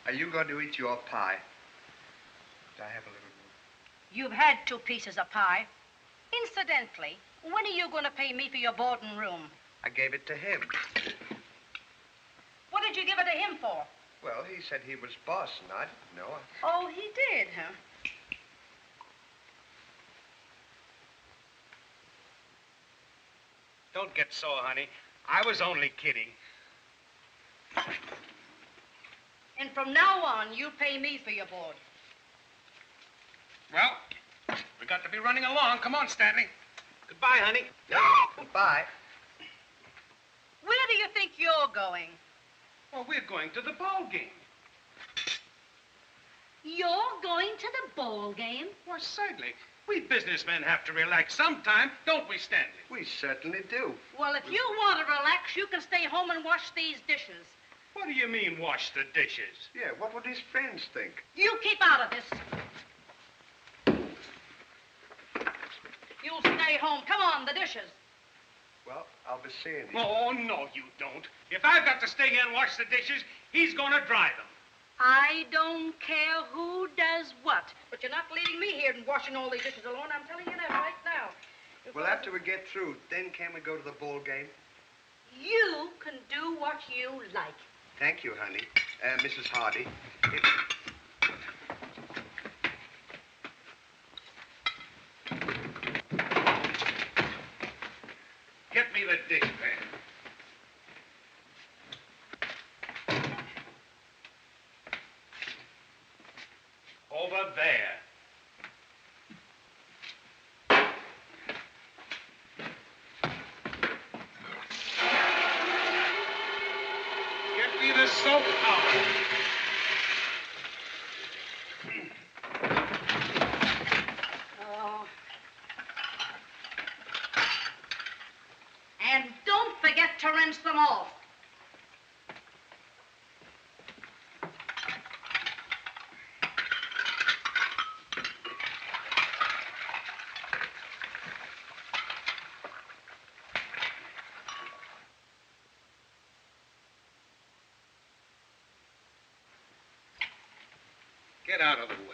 Are you going to eat your pie? Did I have a little more? You've had 2 pieces of pie. Incidentally, when are you going to pay me for your board and room? I gave it to him. What did you give it to him for? Well, he said he was boss, and I didn't know. Oh, he did, huh? Don't get sore, honey. I was only kidding. And from now on, you pay me for your board. Well, we got to be running along. Come on, Stanley. Goodbye, honey. Goodbye. Where do you think you're going? Well, we're going to the ball game. You're going to the ball game? Why, certainly. We businessmen have to relax sometime, don't we, Stanley? We certainly do. Well, if you want to relax, you can stay home and wash these dishes. What do you mean, wash the dishes? Yeah, what would his friends think? You keep out of this. You'll stay home. Come on, the dishes. Well, I'll be seeing you. Oh, no, you don't. If I've got to stay here and wash the dishes, he's going to dry them. I don't care who does what, but you're not leaving me here and washing all these dishes alone. I'm telling you that right now. Well, after we get through, then can we go to the ball game? You can do what you like. Thank you, honey. Mrs. Hardy. Get me the dishpan. Over there. Get me the soap towel. Oh. And don't forget to rinse them off. Get out of the way.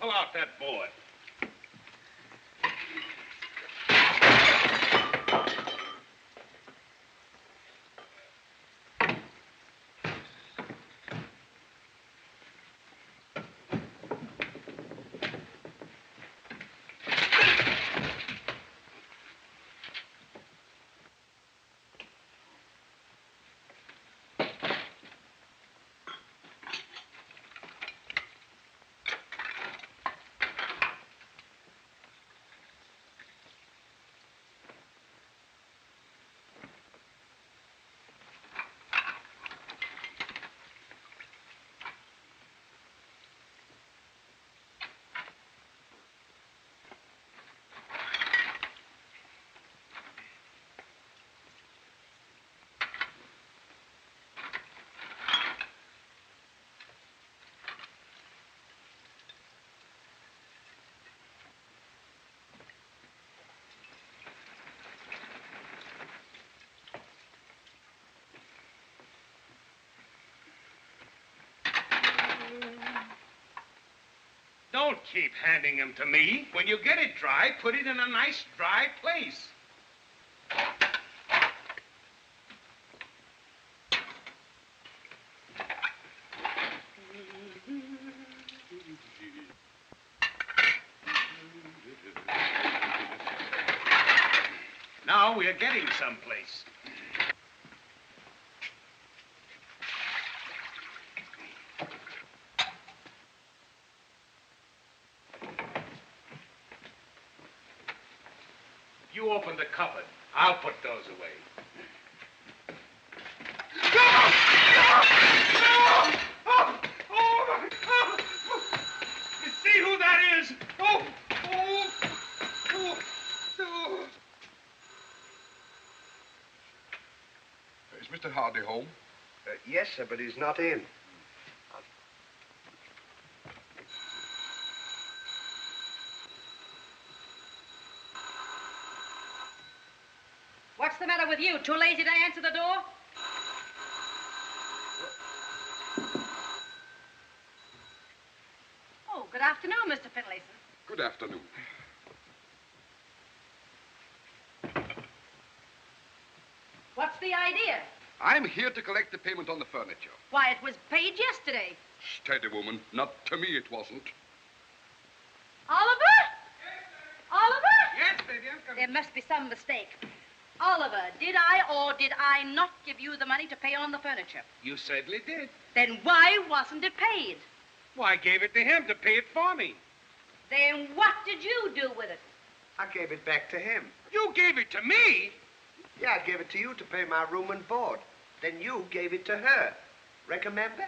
Pull out that board. Don't keep handing them to me. When you get it dry, put it in a nice dry place. Now we're getting someplace. open the cupboard. I'll put those away. You see who that is? Is Mr. Hardy home? Yes, sir, but he's not in. What's the matter with you? Too lazy to answer the door? Oh, good afternoon, Mr. Finlayson. Good afternoon. What's the idea? I'm here to collect the payment on the furniture. Why, it was paid yesterday. Steady, woman. Not to me, it wasn't. Oliver? Oliver? Yes, baby, I'm coming. There must be some mistake. Oliver, did I or did I not give you the money to pay on the furniture? You certainly did. Then why wasn't it paid? Well, I gave it to him to pay it for me. Then what did you do with it? I gave it back to him. You gave it to me? Yeah, I gave it to you to pay my room and board. Then you gave it to her. Remember?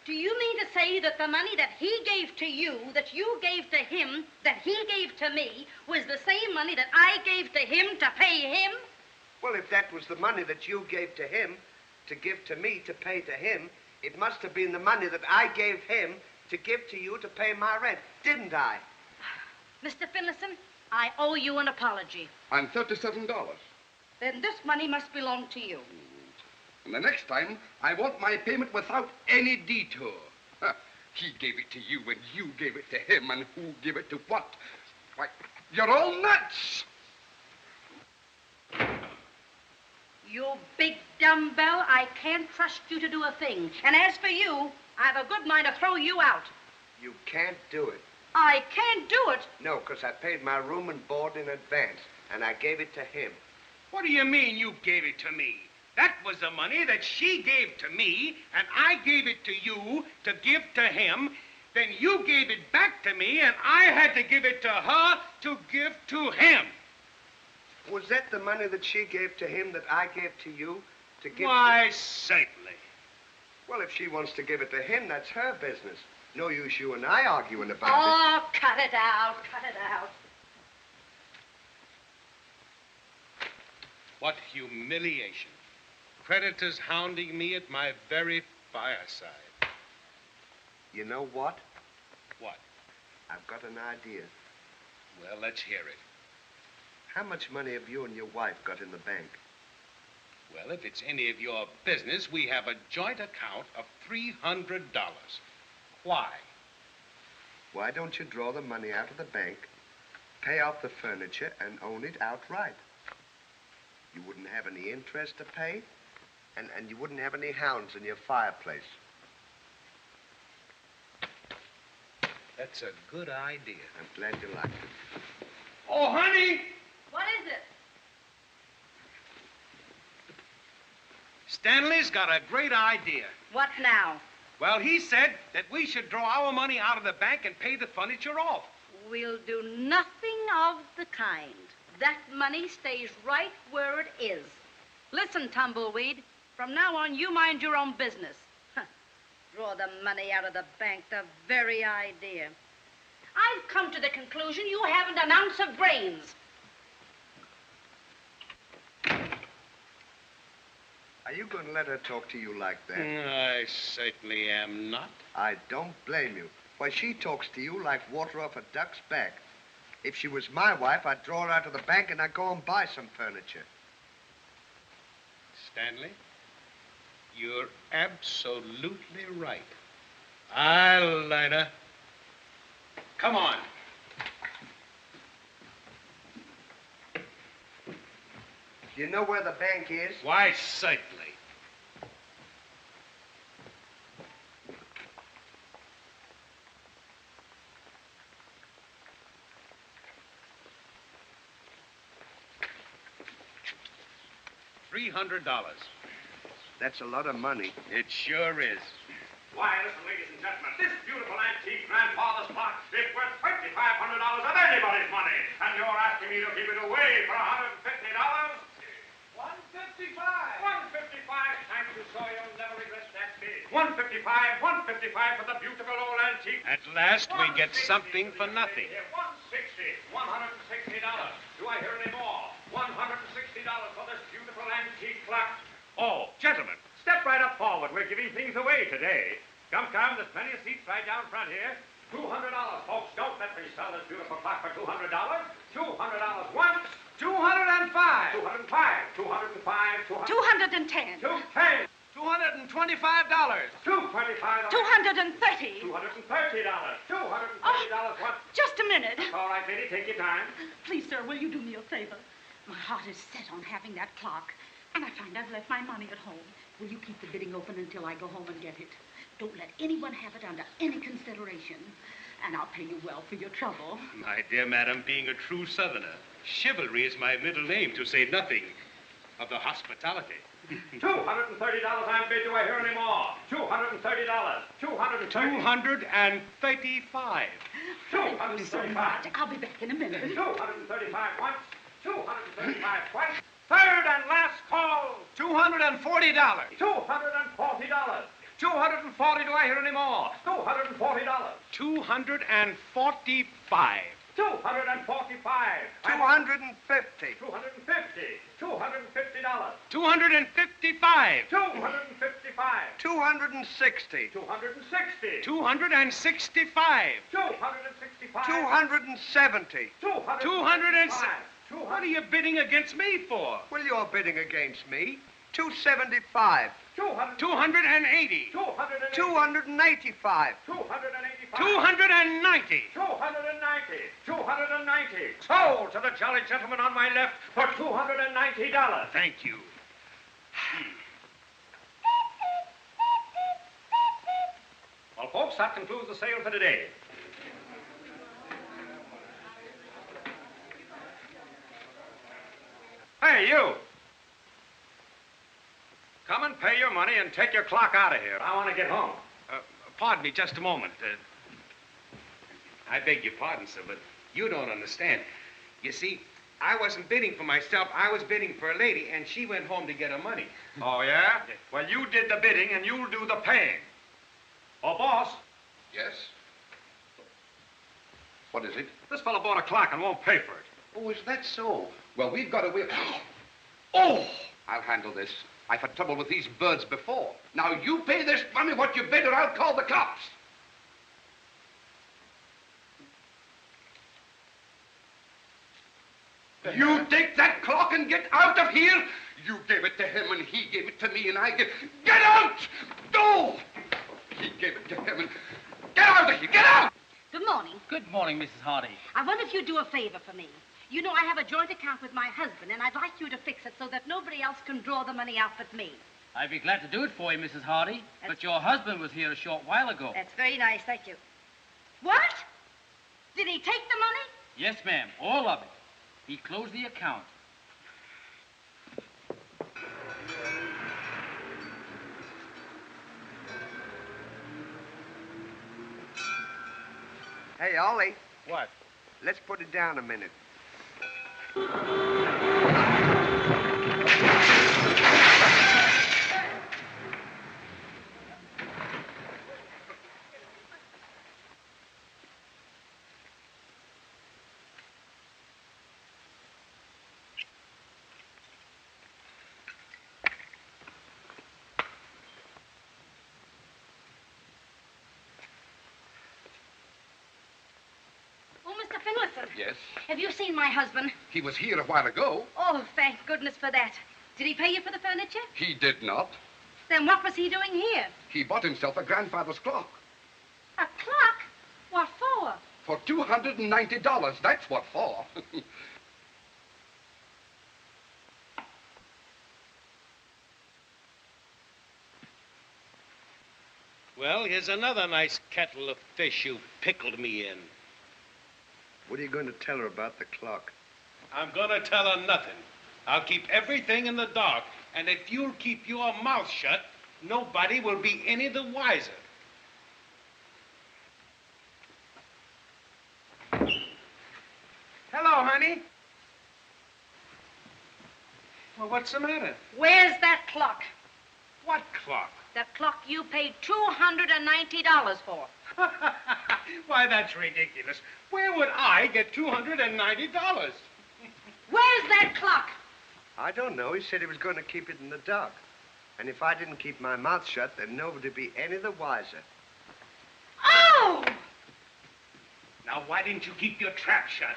Do you mean to say that the money that he gave to you, that you gave to him, that he gave to me, was the same money that I gave to him to pay him? Well, if that was the money that you gave to him to give to me to pay to him, it must have been the money that I gave him to give to you to pay my rent, didn't I? Mr. Finlayson, I owe you an apology. And $37. Then this money must belong to you. And the next time, I want my payment without any detour. Huh. He gave it to you, and you gave it to him, and who gave it to what? Why, you're all nuts! You big dumbbell, I can't trust you to do a thing. And as for you, I've a good mind to throw you out. You can't do it. I can't do it. No, because I paid my room and board in advance, and I gave it to him. What do you mean you gave it to me? That was the money that she gave to me, and I gave it to you to give to him. Then you gave it back to me, and I had to give it to her to give to him. Was that the money that she gave to him that I gave to you to give Why, certainly. Well, if she wants to give it to him, that's her business. No use you and I arguing about it. Oh, cut it out, cut it out. What humiliation. Creditors hounding me at my very fireside. You know what? What? I've got an idea. Well, let's hear it. How much money have you and your wife got in the bank? Well, if it's any of your business, we have a joint account of $300. Why? Why don't you draw the money out of the bank, pay off the furniture, and own it outright? You wouldn't have any interest to pay, and you wouldn't have any hounds in your fireplace. That's a good idea. I'm glad you liked it. Oh, honey! What is it? Stanley's got a great idea. What now? Well, he said that we should draw our money out of the bank and pay the furniture off. We'll do nothing of the kind. That money stays right where it is. Listen, Tumbleweed, from now on, you mind your own business. Draw the money out of the bank, the very idea. I've come to the conclusion you haven't an ounce of brains. Are you going to let her talk to you like that? I certainly am not. I don't blame you. Why, she talks to you like water off a duck's back. If she was my wife, I'd draw her out of the bank and I'd go and buy some furniture. Stanley, you're absolutely right. I'll learn her. Come on. Do you know where the bank is? Why, certainly. $300. That's a lot of money. It sure is. Why, listen, ladies and gentlemen, this beautiful antique grandfather's clock is worth $2,500 of anybody's money. And you're asking me to give it away for $150? $155. Thank you, so you'll never regret that bid. $155 for the beautiful old antique. At last we get something for nothing. $160. Do I hear any more? $160 for this beautiful antique clock. Oh, gentlemen, step right up forward. We're giving things away today. Come, there's plenty of seats right down front here. $200, folks. Don't let me sell this beautiful clock for $200. $200 once. $205. $205. $210. $210. $210. $225. $225. $230. $230. $230 what? Just a minute. All right, lady, take your time. Please, sir, will you do me a favor? My heart is set on having that clock, and I find I've left my money at home. Will you keep the bidding open until I go home and get it? Don't let anyone have it under any consideration, and I'll pay you well for your trouble. My dear madam, being a true Southerner, chivalry is my middle name, to say nothing of the hospitality. $230 I'm bid. Do I hear any more? $230. $230. $235. Thank you so much. I'll be back in a minute. $235 once. $235 twice. Third and last call. $240. $240. $240. Do I hear any more? $240. $245. $245. $250. $250. $250. $250. $255. $255. $260. $260. $265. $265. $270. $207. What are you bidding against me for? Well, you're bidding against me. $275. $280. $285. $285. $290. $290. Sold to the jolly gentleman on my left for $290. Thank you. Well, folks, that concludes the sale for today. Hey, you. Come and pay your money and take your clock out of here. I want to get home. Pardon me just a moment. I beg your pardon, sir, but you don't understand. You see, I wasn't bidding for myself. I was bidding for a lady, and she went home to get her money. Oh, yeah? Well, you did the bidding, and you'll do the paying. Oh, boss, Yes? What is it? this fellow bought a clock and won't pay for it. Oh, is that so? Well, we've got to wait. Oh! I'll handle this. I've had trouble with these birds before. Now, you pay this money what you bid, or I'll call the cops. You take that clock and get out of here. You gave it to him, and he gave it to me, and I give... Get out! Go! He gave it to him, and... Get out of here! Get out! Good morning. Good morning, Mrs. Hardy. I wonder if you'd do a favor for me. You know, I have a joint account with my husband, and I'd like you to fix it so that nobody else can draw the money out but me. I'd be glad to do it for you, Mrs. Hardy. But your husband was here a short while ago. That's very nice, thank you. What? Did he take the money? Yes, ma'am, all of it. He closed the account. Hey, Ollie, What? let's put it down a minute. Oh, Mr. Finlayson. Yes? Have you seen my husband? He was here a while ago. Oh, thank goodness for that. Did he pay you for the furniture? He did not. Then what was he doing here? He bought himself a grandfather's clock. A clock? What for? For $290. That's what for. Well, here's another nice kettle of fish you pickled me in. What are you going to tell her about the clock? I'm gonna tell her nothing. I'll keep everything in the dark, and if you'll keep your mouth shut, nobody will be any the wiser. Hardy? Well, what's the matter? Where's that clock? What clock? That clock you paid $290 for. Why, that's ridiculous. Where would I get $290? Where's that clock? I don't know. He said he was going to keep it in the dark. And if I didn't keep my mouth shut, then nobody'd be any the wiser. Oh! Now, why didn't you keep your trap shut?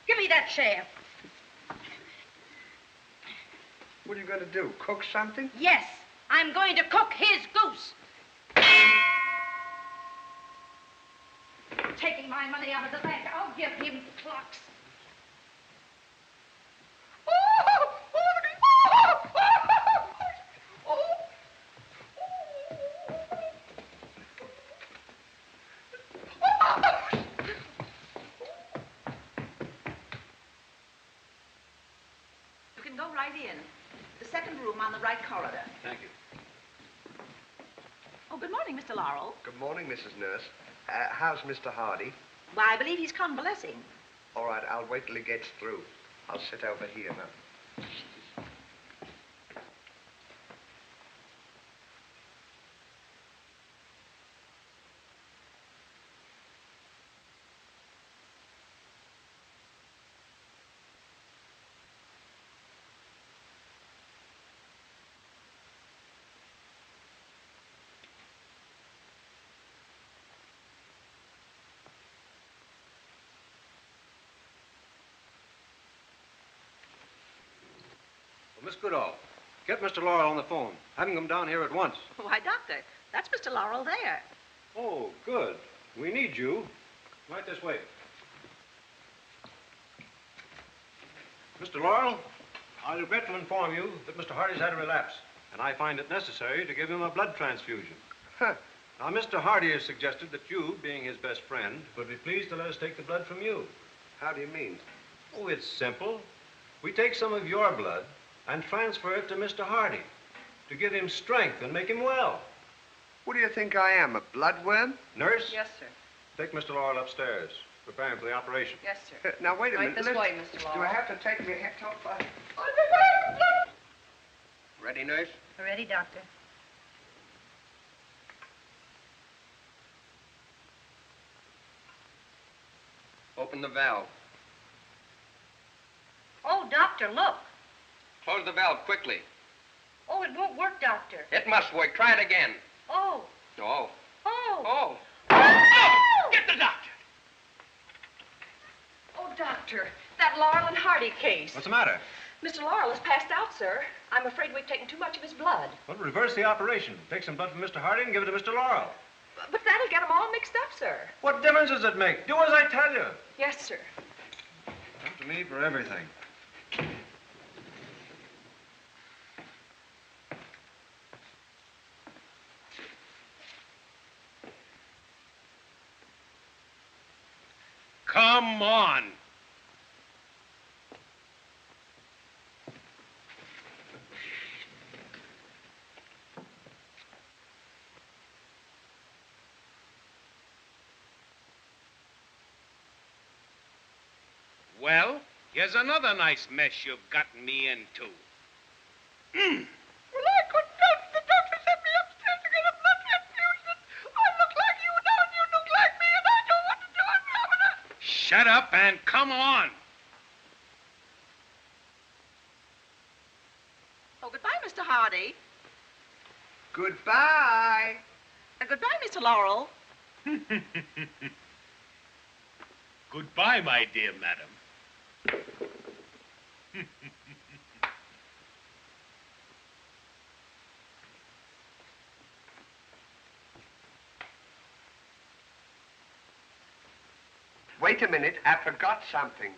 Give me that chair. What are you going to do? Cook something? Yes, I'm going to cook his goose. Taking my money out of the bank, I'll give him clocks. You can go right in. The second room on the right corridor. Thank you. Oh, good morning, Mr. Laurel. Good morning, Mrs. Nurse. How's Mr. Hardy? Why, I believe he's convalescing. All right, I'll wait till he gets through. I'll sit over here now. Miss Goodall, get Mr. Laurel on the phone. Have him come down here at once. Why, Doctor, that's Mr. Laurel there. Oh, good. We need you. Right this way. Mr. Laurel, I regret to inform you that Mr. Hardy's had a relapse, and I find it necessary to give him a blood transfusion. Huh. Now, Mr. Hardy has suggested that you, being his best friend, would be pleased to let us take the blood from you. How do you mean? Oh, it's simple. We take some of your blood and transfer it to Mr. Hardy to give him strength and make him well. What do you think I am, a bloodworm? Nurse? Yes, sir. Take Mr. Laurel upstairs. Prepare him for the operation. Yes, sir. Now, wait a Right minute. this way, Mr. Laurel. Do I have to take my hat off? Ready, nurse? Ready, Doctor. Open the valve. Oh, Doctor, look. Close the valve quickly. Oh, it won't work, Doctor. It must work. Try it again. Oh. Oh. Oh. Oh. Oh! Get the doctor! Oh, Doctor, that Laurel and Hardy case. What's the matter? Mr. Laurel has passed out, sir. I'm afraid we've taken too much of his blood. Well, reverse the operation. Take some blood from Mr. Hardy and give it to Mr. Laurel. But that'll get them all mixed up, sir. What difference does it make? Do as I tell you. Yes, sir. Come to me for everything. Come on. Well, here's another nice mess you've gotten me into. Well, I couldn't help it. The doctor sent me upstairs to get a blood transfusion. I look like you now, and you look like me, and I don't want to do it, Governor. Shut up and come on. Oh, goodbye, Mr. Hardy. Goodbye. Goodbye, Mr. Laurel. Goodbye, my dear madam. Wait a minute. I forgot something.